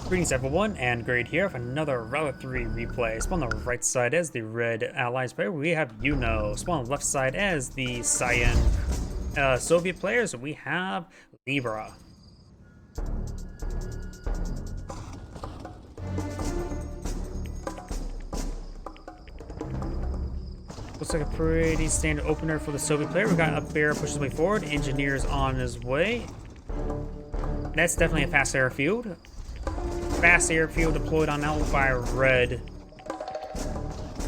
Greetings everyone, and Grade here for another Relic 3 replay. Spawn on the right side as the red allies player, we have Yuno. Spawn on the left side as the cyan Soviet players, we have Libra. Looks like a pretty standard opener for the Soviet player. We got up there, pushes his way forward, engineers on his way. That's definitely a fast airfield. Fast airfield deployed on out by red.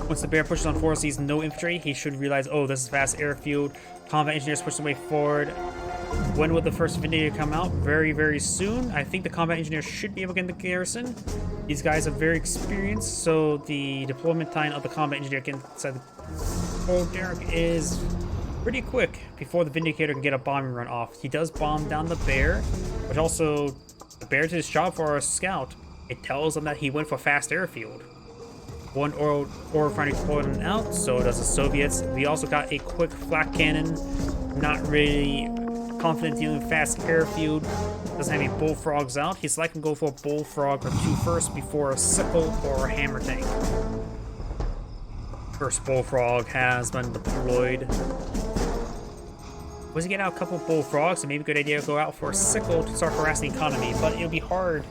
Once the bear pushes on forward, sees no infantry, he should realize, oh, this is fast airfield. Combat engineers push their way forward. When will the first Vindicator come out? Very, very soon. I think the combat engineers should be able to get in the garrison. These guys are very experienced, so the deployment time of the combat engineer inside the old derrick is pretty quick before the Vindicator can get a bombing run off. He does bomb down the bear, which also the bear did his job for a scout. It tells them that he went for fast airfield. One ore refinery deployed out, so does the Soviets. We also got a quick flak cannon. Not really confident dealing with fast airfield. Doesn't have any bullfrogs out. He's likely to go for a bullfrog or two first before a sickle or a hammer tank. First bullfrog has been deployed. Was he get out a couple of bullfrogs? It may be a good idea to go out for a sickle to start harassing the economy, but it'll be hard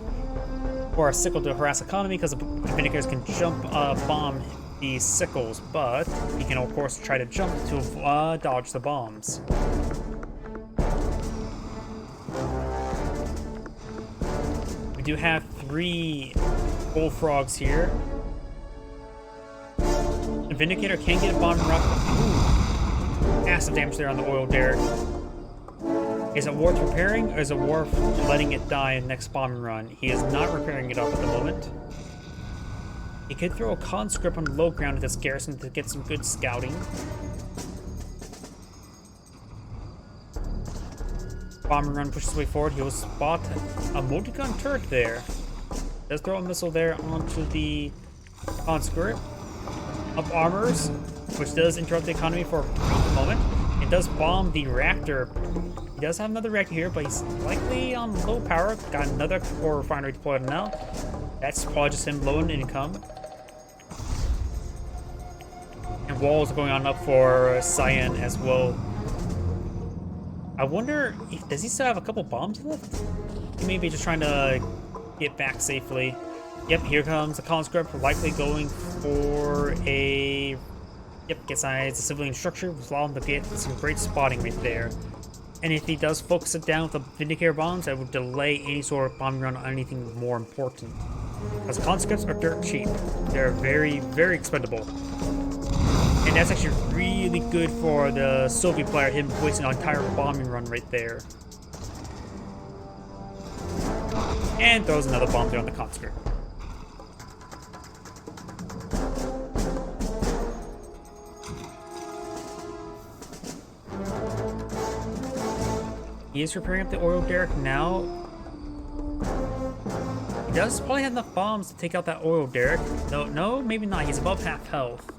for a sickle to harass economy because the Vindicators can jump bomb the sickles, but he can of course try to jump to dodge the bombs. We do have 3 bullfrogs here. The Vindicator can get a bomb run. Massive damage there on the oil derrick. Is it worth repairing, or is it worth letting it die in the next bombing run? He is not repairing it up at the moment. He could throw a conscript on the low ground at this garrison to get some good scouting. Bombing run pushes his way forward. He will spot a multi-gun turret there. Does throw a missile there onto the conscript. Up armors, which does interrupt the economy for a moment. It does bomb the reactor. He does have another reactor here, but he's likely on low power. Got another ore refinery deployed now. That's probably just him low in income. And walls are going on up for Cyan as well. I wonder, does he still have a couple bombs left? He may be just trying to get back safely. Yep, here comes the conscript, likely going for a... Yep, gets a civilian structure, was allowed to get some great spotting right there. And if he does focus it down with the Vindicator bombs, that would delay any sort of bombing run on anything more important. Because conscripts are dirt cheap. They're very, very expendable. And that's actually really good for the Soviet player, him wasting an entire bombing run right there. And throws another bomb there on the conscript. He is repairing up the oil derrick now. He does probably have enough bombs to take out that oil derrick. No, maybe not. He's above half health.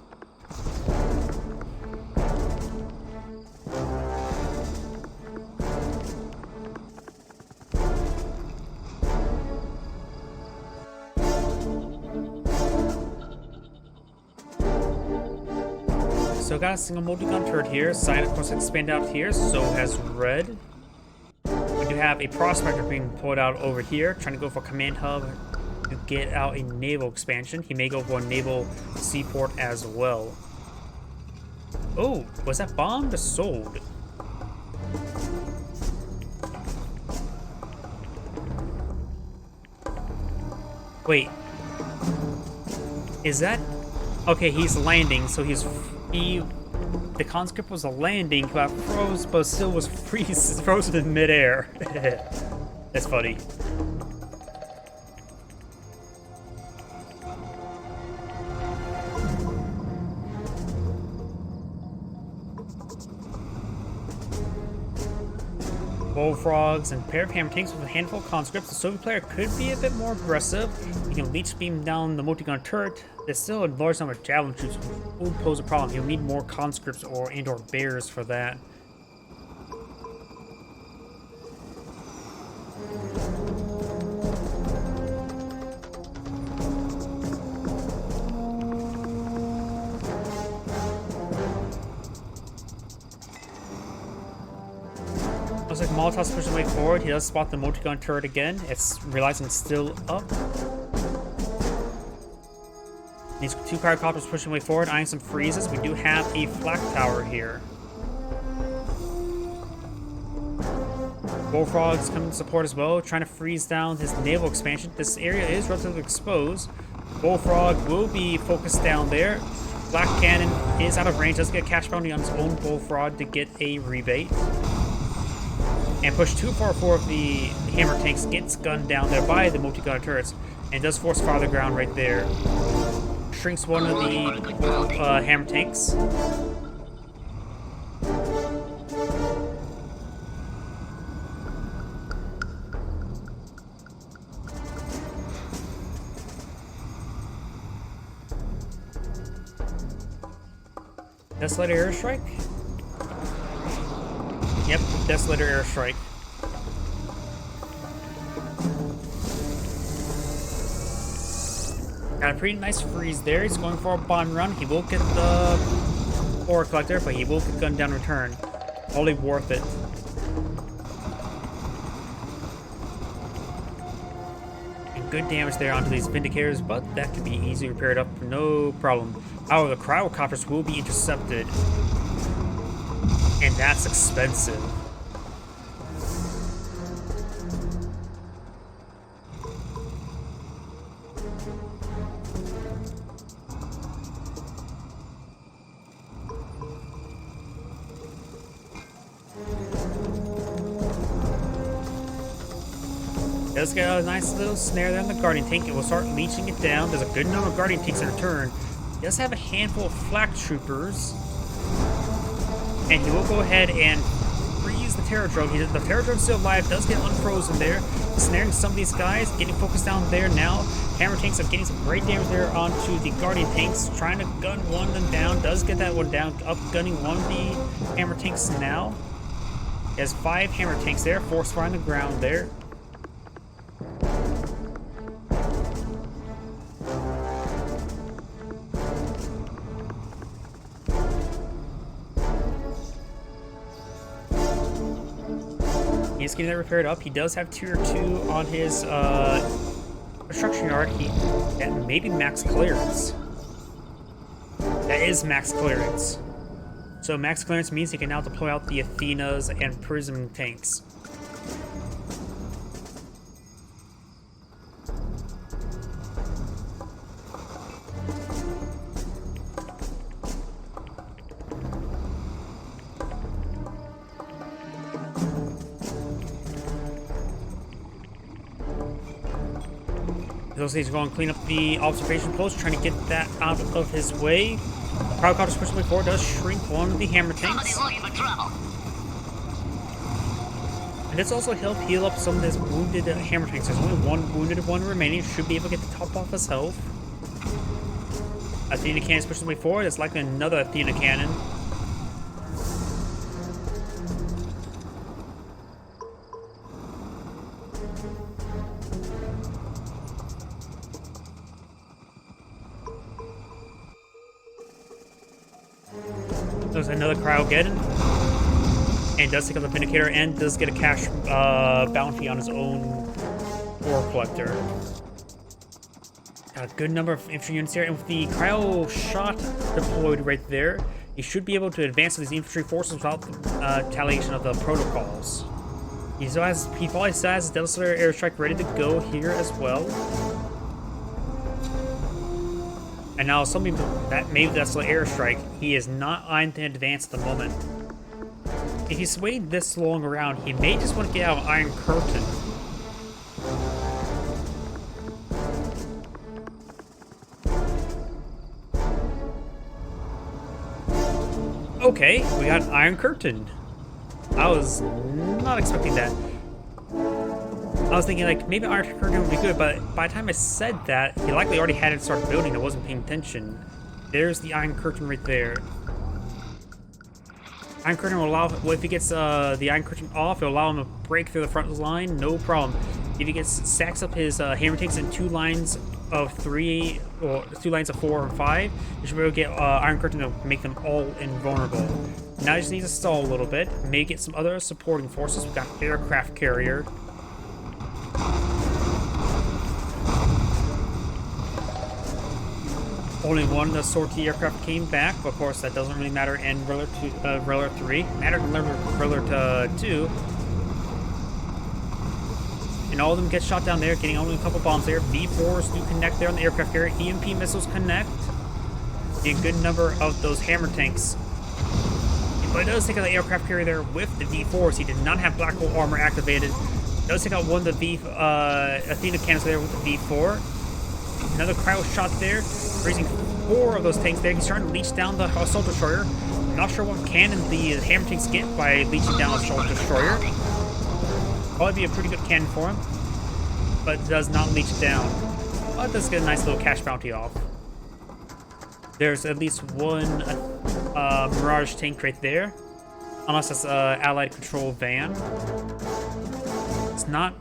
So got a single multi-gun turret here. Cyan of course expanded out here, so has red. We do have a prospector being pulled out over here, trying to go for a command hub to get out a naval expansion. He may go for a naval seaport as well. Oh, was that bombed or sold? Wait. Is that... Okay, he's landing, so the conscript was a landing, but froze, but still was frozen in midair. That's funny. Bullfrogs and pair of hammer tanks with a handful of conscripts. The Soviet player could be a bit more aggressive. He can leech beam down the multi-gun turret. There's still a large number of javelin troops, which will pose a problem. He'll need more conscripts or bears for that. Looks like Molotov's pushing way forward. He does spot the multi-gun turret again. It's realizing it's still up. These two quadcopters pushing way forward, eyeing some freezes. We do have a flak tower here. Bullfrog's coming to support as well, trying to freeze down his naval expansion. This area is relatively exposed. Bullfrog will be focused down there. Black Cannon is out of range, does get a cash bounty on his own Bullfrog to get a rebate. And push 244 of the hammer tanks, gets gunned down there by the multi-gunner turrets, and does force fire the ground right there. Shrinks one of the hammer tanks. Desolator airstrike? Yep, Desolator airstrike. Got a pretty nice freeze there. He's going for a bomb run. He will get the ore collector, but he will get gunned down in return. Totally worth it. And good damage there onto these Vindicators, but that can be easily repaired up, no problem. However, the Cryocopters will be intercepted. And that's expensive. Does get a nice little snare there on the Guardian tank. It will start leeching it down. There's a good number of Guardian tanks in return. He does have a handful of flak troopers. And he will go ahead and freeze the Terror Drone. The Terror Drone's still alive, does get unfrozen there. Snaring some of these guys, getting focused down there now. Hammer tanks are getting some great damage there onto the Guardian tanks. Trying to gun one of them down, does get that one down. Up gunning one of the hammer tanks now. He has 5 hammer tanks there, force fire on the ground there. He's getting that repaired up. He does have tier 2 on his construction yard. That may be max clearance. That is max clearance. So max clearance means he can now deploy out the Athenas and Prism tanks. He's going to clean up the observation post, trying to get that out of his way. Crowdcopter's pushing way forward, does shrink one of the hammer tanks. And this also helped heal up some of his wounded hammer tanks. There's only one wounded one remaining. Should be able to get the top off his health. Athena Cannon's pushing way forward. There's likely another Athena Cannon. There's another Cryogeddon, and does take out the Vindicator and does get a cash bounty on his own ore collector. Got a good number of infantry units here, and with the Cryo shot deployed right there, he should be able to advance these infantry forces without the retaliation of the protocols. He probably still has his Devastator airstrike ready to go here as well. And now something that maybe that's the airstrike. He is not eyeing to advance at the moment. If he's waiting this long around, he may just want to get out of Iron Curtain. Okay, we got Iron Curtain. I was not expecting that. I was thinking, like, maybe Iron Curtain would be good, but by the time I said that, he likely already had it started building. I wasn't paying attention. There's the Iron Curtain right there. Iron Curtain will allow, well, if he gets the Iron Curtain off, it'll allow him to break through the front line, no problem. If he gets stacks up his hammer tanks in 2 lines of 3 or 2 lines of 4 or 5, you should be able to get Iron Curtain to make them all invulnerable. Now he just needs to stall a little bit, maybe get some other supporting forces. We've got aircraft carrier. Only one of the sortie aircraft came back, but of course that doesn't really matter in Reller 3. Mattered in Reller 2. And all of them get shot down there, getting only a couple bombs there. V4s do connect there on the aircraft carrier. EMP missiles connect. A good number of those hammer tanks. But it does take out the aircraft carrier there with the V4s. He did not have black hole armor activated. It does take out one of the Athena cannons there with the V4. Another cryo shot there, raising 4 of those tanks there. He's trying to leech down the assault destroyer. I'm not sure what cannon the hammer tanks get by leeching down the assault destroyer. Probably be a pretty good cannon for him, but it does not leech down. But it does get a nice little cash bounty off. There's at least one Mirage tank right there, unless that's Allied control van. It's not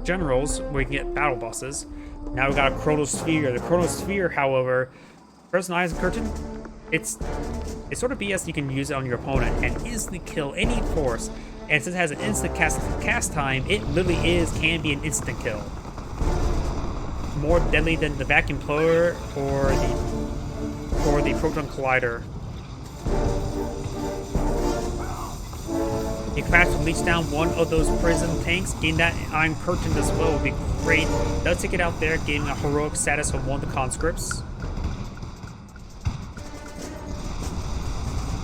generals where you can get battle buses. Now we got a Chronosphere. The Chronosphere, however, Frozen Iron Curtain, it's sort of BS. You can use it on your opponent and instantly kill any force. And since it has an instant cast time, it literally can be an instant kill. More deadly than the Vacuum Blower or the Proton Collider. You can perhaps leech down one of those prison tanks, getting that Iron Curtain as well would be great. Does take it out there, getting a heroic status from one of the conscripts.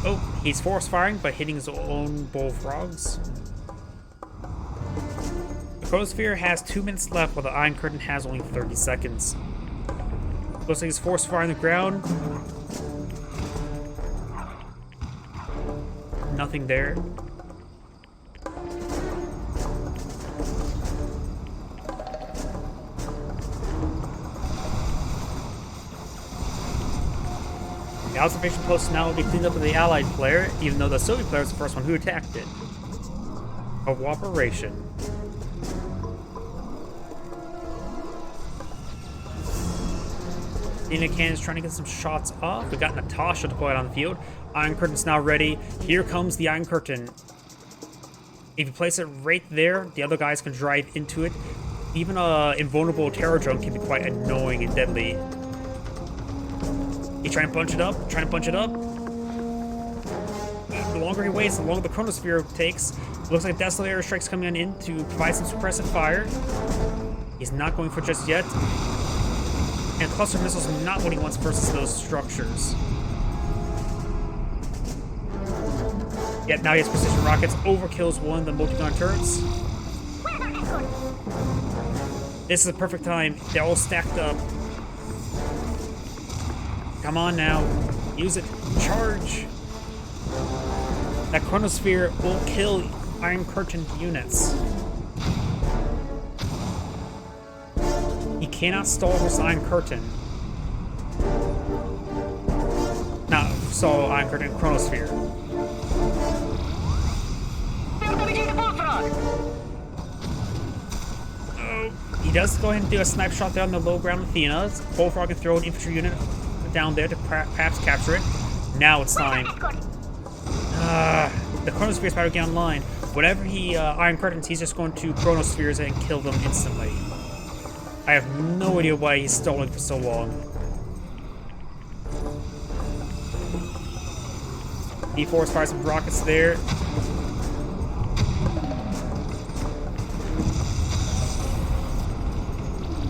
Oh, he's force firing, but hitting his own bullfrogs. The Chronosphere has 2 minutes left, while the Iron Curtain has only 30 seconds. Looks like he's force firing the ground. Nothing there. The observation post now will be cleaned up with the Allied player, even though the Soviet player is the first one who attacked it. Cooperation. Athena Cannon's trying to get some shots off. We got Natasha deployed on the field. Iron Curtain's now ready. Here comes the Iron Curtain. If you place it right there, the other guys can drive into it. Even a invulnerable terror drone can be quite annoying and deadly. He's trying to bunch it up, The longer he waits, the longer the Chronosphere takes. Looks like Desolate Airstrike's coming in to provide some suppressive fire. He's not going for it just yet. And cluster missiles not what he wants versus those structures. Yet now he has precision rockets, overkills one of the multi-gun turrets. This is a perfect time. They're all stacked up. Come on now. Use it. Charge. That Chronosphere will kill Iron Curtain units. He cannot stall his Iron Curtain. Not stall Iron Curtain, Chronosphere. Oh, he does go ahead and do a snipe shot there on the low ground Athena. Bullfrog can throw an infantry unit down there to perhaps capture it. Now it's time. The Chronosphere is about to get online. Whatever he Iron Curtains, he's just going to Chronospheres and kill them instantly. I have no idea why he's stalling for so long. D4's fires some rockets there.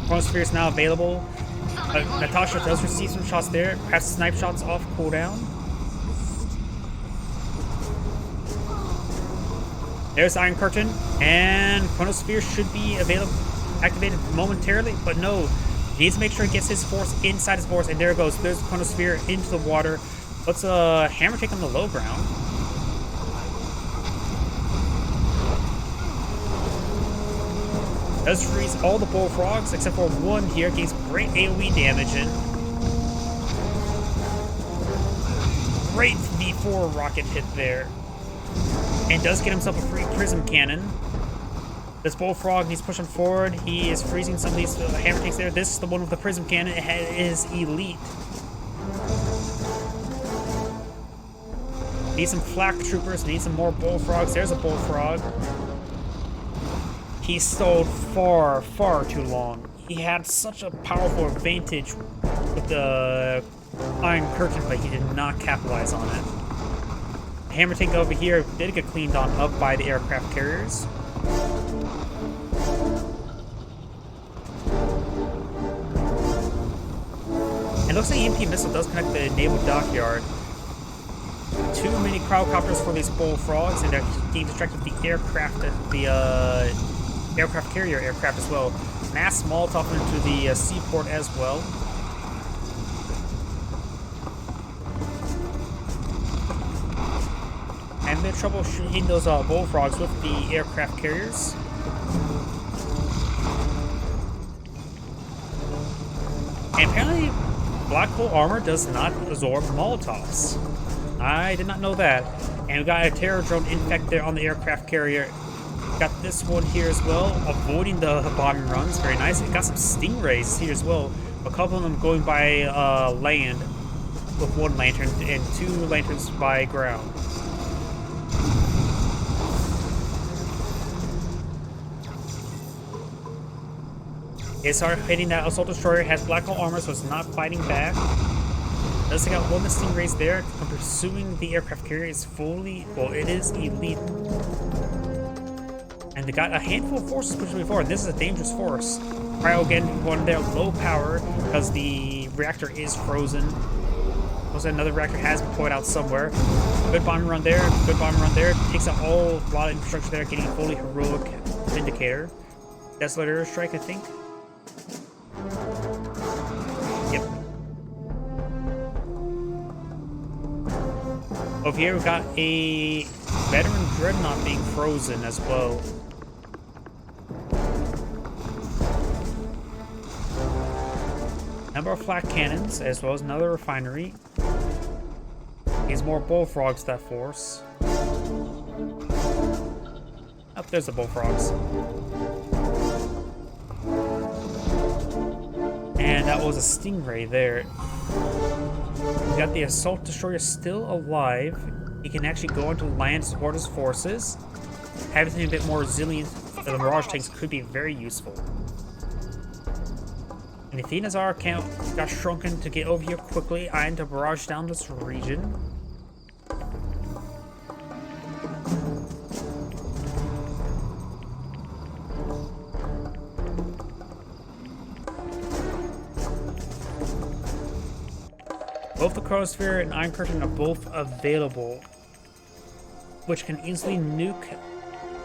Chronosphere is now available. Natasha does receive some shots there. Perhaps snipe shots off cooldown. There's Iron Curtain, and Chronosphere should be activated momentarily, but no. He needs to make sure he gets his force inside his force, and there it goes. There's Chronosphere into the water. Let's hammer take on the low ground. Does freeze all the bullfrogs except for one here. Gains great AoE damage in. Great V4 rocket hit there. And does get himself a free prism cannon. This bullfrog, he's pushing forward. He is freezing some of these hammer tanks there. This is the one with the prism cannon. It is elite. Need some flak troopers. Need some more bullfrogs. There's a bullfrog. He stalled far, far too long. He had such a powerful advantage with the Iron Curtain, but he did not capitalize on it. The hammer tank over here did get cleaned on up by the aircraft carriers. It looks like EMP missile does connect the naval dockyard. Too many crowdcopters for these bullfrogs, and they're getting distracted with the aircraft, aircraft carrier aircraft as well. Mass Molotov into the seaport as well. And they're troubleshooting those bullfrogs with the aircraft carriers. And apparently, black hole armor does not absorb Molotovs. I did not know that. And we got a terror drone infected on the aircraft carrier. Got this one here as well, avoiding the bombing runs. Very nice. We got some stingrays here as well. A couple of them going by land with one lantern and two lanterns by ground. It started hitting that assault destroyer. Has black hole armor, so it's not fighting back. Does take out one of the stingrays there. Pursuing the aircraft carrier is fully, well, it is elite. And they got a handful of forces pushing forward. This is a dangerous force. Cryo again, one there, low power because the reactor is frozen. Also, another reactor has been put out somewhere. Good bombing run there. Good bombing run there. Takes out a lot of infrastructure there, getting a fully heroic Vindicator. Desolator strike, I think. Yep. Over here, we've got a veteran dreadnought being frozen as well. Number of flak cannons, as well as another refinery. Needs more bullfrogs to that force. Up there's the bullfrogs. And that was a stingray there. We got the assault destroyer still alive. He can actually go onto land to support his forces. Having something a bit more resilient, the barrage tanks could be very useful. And Athena's our account got shrunken to get over here quickly and to barrage down this region. Both the Chronosphere and Iron Curtain are both available, which can easily nuke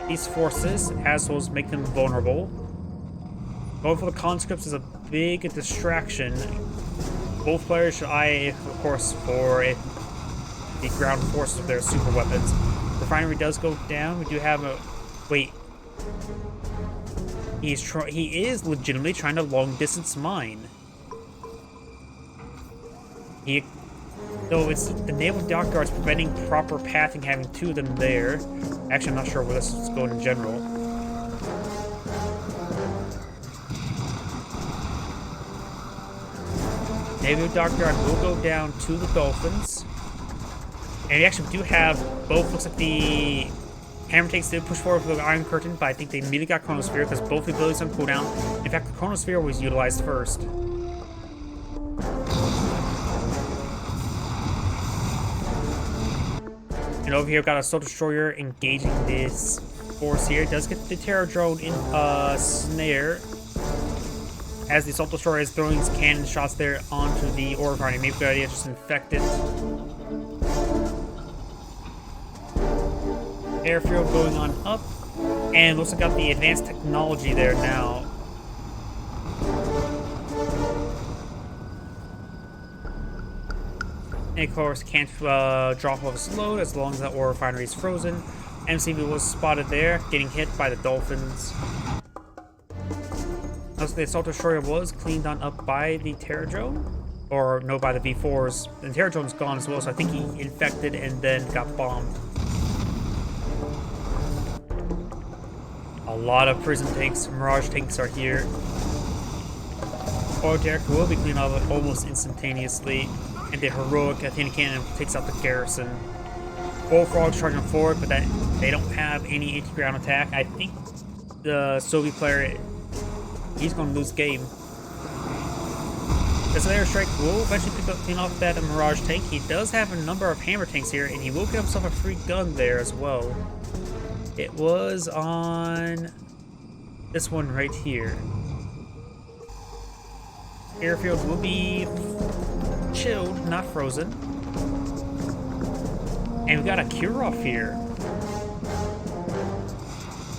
these forces, as well as make them vulnerable. Going for the conscripts is a big distraction. Both players should eye, of course, for the ground force of their super weapons. The refinery does go down. We do have a... Wait. He is legitimately trying to long-distance mine. Though it's the naval dockyards preventing proper pathing, having two of them there. Actually, I'm not sure where this is going in general. Naval dockyard will go down to the Dolphins. And we actually do have both. Looks like the hammer tanks did push forward for the Iron Curtain, but I think they immediately got Chronosphere because both the abilities on cooldown. In fact, the Chronosphere was utilized first. And over here, we've got a Assault Destroyer engaging this force here. It does get the Terror Drone in snare. As the Assault Destroyer is throwing his cannon shots there onto the ore refinery. Maybe a good idea, just infect it. Airfield going on up. And looks like got the advanced technology there now. And of course, can't drop off his load as long as that ore refinery is frozen. MCV was spotted there, getting hit by the Dolphins. Also, the Assault Destroyer was cleaned on up by the Terror Drone. Or, no, by the V4s. The Terror Drone's gone as well, so I think he infected and then got bombed. A lot of prison tanks, Mirage tanks are here. Or Derek will be cleaned up almost instantaneously, and the heroic Athena cannon takes out the garrison. Bullfrogs charging forward, but that they don't have any anti-ground attack. I think the Soviet player, he's going to lose game. This airstrike will eventually clean off that Mirage tank. He does have a number of hammer tanks here, and he will get himself a free gun there as well. It was on this one right here. Airfield will be chilled, not frozen. And we've got a Kirov here.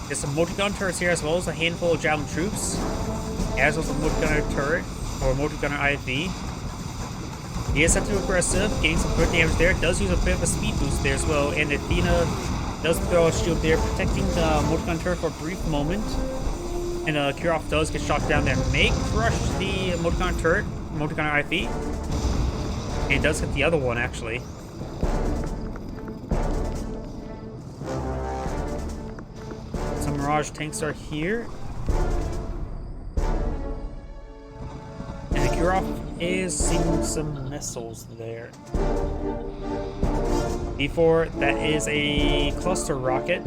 There's some multi-gun turrets here, as well as a handful of javelin troops. As well as a multi-gunner turret, or multi-gunner IFV. He is set to aggressive, getting some good damage there. Does use a bit of a speed boost there as well. And Athena does throw a shield there, protecting the multi-gun turret for a brief moment. And Kirov does get shot down there. May crush the multi-gun turret, multi-gunner IFV. And it does hit the other one, actually. Some Mirage tanks are here. And the Kirov is seeing some missiles there. Before, that is a cluster rocket.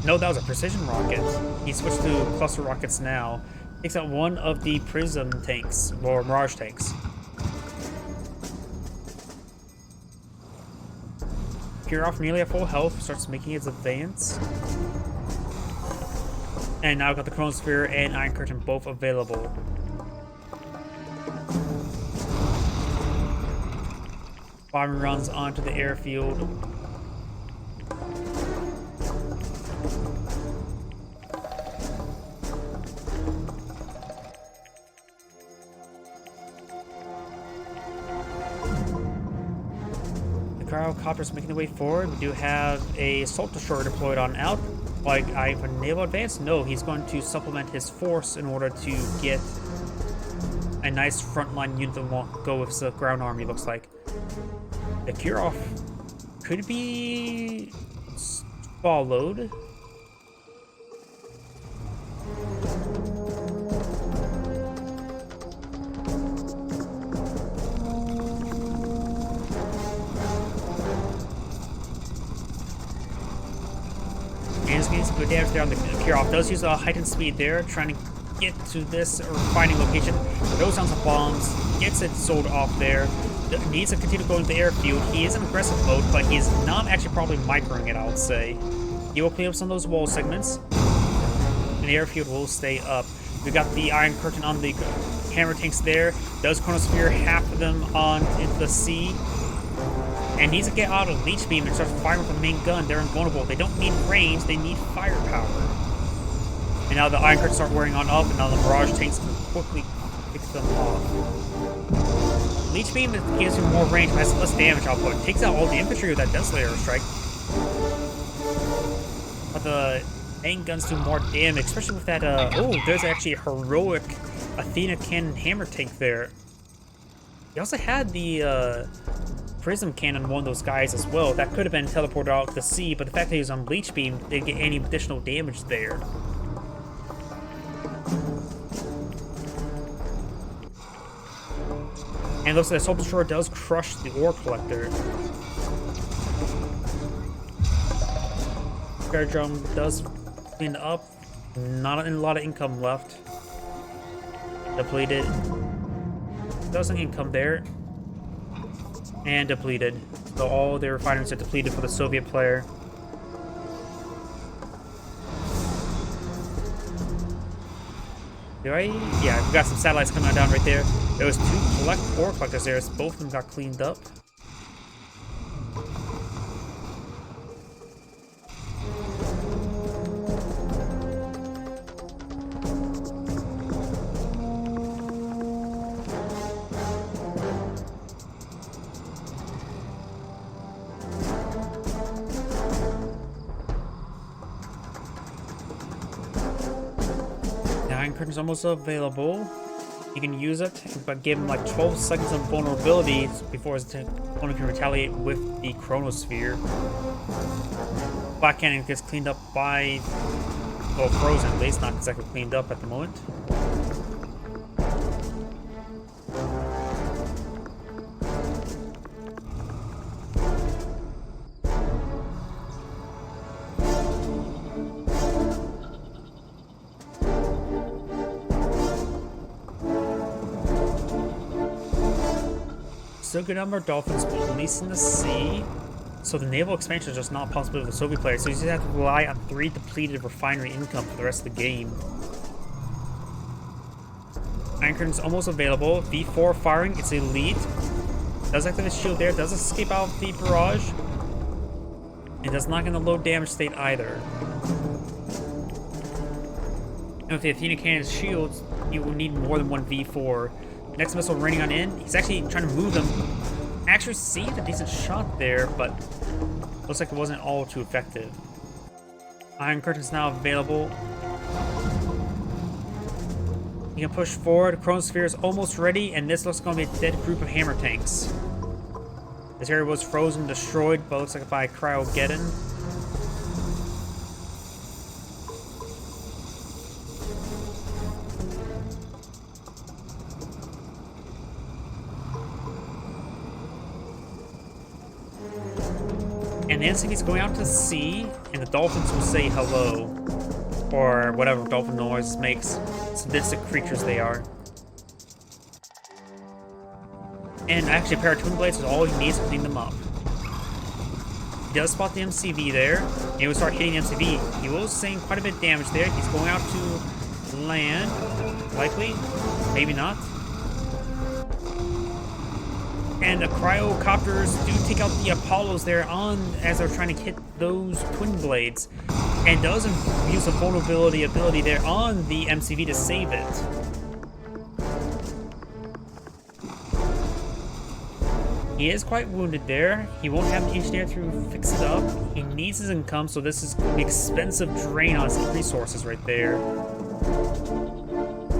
No, that was a precision rocket. He switched to cluster rockets now. Takes out one of the prism tanks, or Mirage tanks. Kirov nearly at full health, starts making his advance. And now we've got the Chronosphere and Iron Curtain both available. Bomber runs onto the airfield. The Cryocopter's making their way forward. We do have a Assault Destroyer deployed on out. Like, I have a naval advance? No, he's going to supplement his force in order to get a nice frontline unit that won't go with the ground army, looks like. The Kirov could be followed. And it's getting some good damage there on the Kirov. Does use a heightened speed there, trying to get to this refining location. Throws down some bombs, gets it sold off there. Needs to continue going to the airfield. He is in aggressive mode, but he's not actually probably microing it, I would say. He will clean up some of those wall segments, and the airfield will stay up. We've got the Iron Curtain on the hammer tanks there. Does Chronosphere half of them on into the sea. And needs to get out of Leech Beam and start firing with the main gun. They're invulnerable. They don't need range, they need firepower. And now the Iron Curtain start wearing on up, and now the Mirage tanks can quickly pick them off. Leech Beam gives him more range, but has less damage output. Takes out all the infantry with that Desolator strike. But the main guns do more damage, especially with that, oh, there's actually a heroic Athena Cannon hammer tank there. He also had the, Prism Cannon, one of those guys as well. That could have been teleported out to sea, but the fact that he was on Leech Beam didn't get any additional damage there. And it looks like the Assault Destroyer does crush the Ore Collector. Spare Drum does clean up. Not a lot of income left. Depleted. Doesn't income there. And depleted. So all their refineries are depleted for the Soviet player. Yeah, we've got some satellites coming down right there. There was two ore collectors there, so both of them got cleaned up. Iron Curtain's almost available. You can use it, but give him like 12 seconds of vulnerability before his opponent can retaliate with the Chronosphere. Black Cannon gets cleaned up by Well, frozen at least, not exactly cleaned up at the moment. Still a good number of dolphins released in the sea. So the naval expansion is just not possible with the Soviet players, so you just have to rely on 3 depleted refinery income for the rest of the game. Iron Curtain's almost available. V4 firing, it's elite. Does activate his shield there, does escape out of the barrage. It does not get in the low damage state either. And with the Athena Cannon's shields, you will need more than 1 V4. Next missile raining on in. He's actually trying to move them. Actually received a decent shot there, but looks like it wasn't all too effective. Iron Curtain's now available. You can push forward. Chronosphere is almost ready, and this looks going to be a dead group of hammer tanks. This area was frozen, destroyed, but looks like by Cryogeddon. And the NCV's going out to sea, and the dolphins will say hello. Or whatever dolphin noise makes. Sadistic creatures they are. And actually a pair of twin blades is all he needs to clean them up. He does spot the MCV there. And he will start hitting the MCV. He will sustain quite a bit of damage there. He's going out to land. Likely. Maybe not. And the cryocopters do take out the Apollos there on as they're trying to hit those twin blades. And does use a vulnerability ability there on the MCV to save it. He is quite wounded there. He won't have the engineer to fix it up. He needs his income, so this is an expensive drain on his resources right there.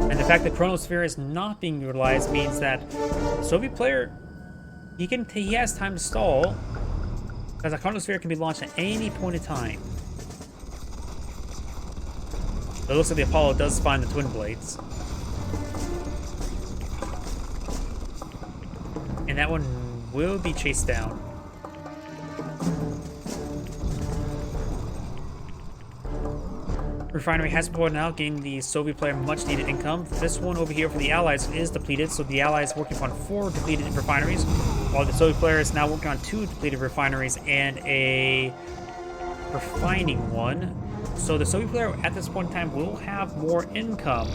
And the fact that Chronosphere is not being utilized means that the Soviet player, he has time to stall, because a Chronosphere can be launched at any point in time. It looks like the Apollo does find the twin blades. And that one will be chased down. Refinery has been pulled out, getting the Soviet player much needed income. This one over here for the Allies is depleted, so the Allies working on 4 depleted refineries, while the Soviet player is now working on 2 depleted refineries and a refining one. So the Soviet player at this point in time will have more income.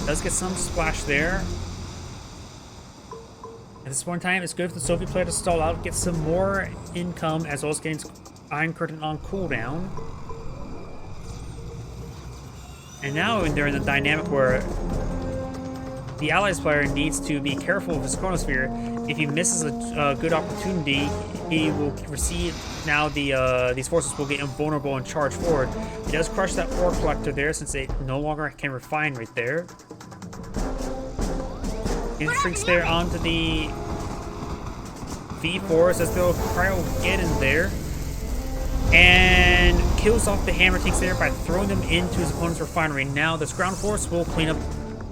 Does get some splash there. At this point in time, it's good for the Soviet player to stall out, get some more income, as well as getting Iron Curtain on cooldown. And now they're in the dynamic where the Allies player needs to be careful with his Chronosphere. If he misses a good opportunity, he will receive, now these forces will get invulnerable and charge forward. He does crush that ore collector there since it no longer can refine right there. He shrinks there onto the V4s as they'll Cryogeddon there. And kills off the hammer tanks there by throwing them into his opponent's refinery. Now this ground force will clean up,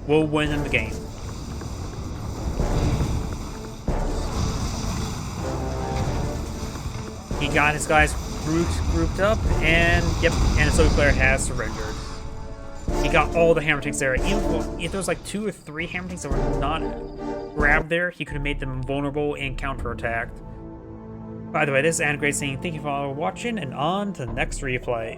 will win in the game. He got his guys grouped up, and yep, and the Soviet player has surrendered. He got all the hammer tanks there. Even if there was like 2 or 3 hammer tanks that were not grabbed there, he could have made them vulnerable and counterattacked. By the way, this is Anagray saying thank you for watching, and on to the next replay.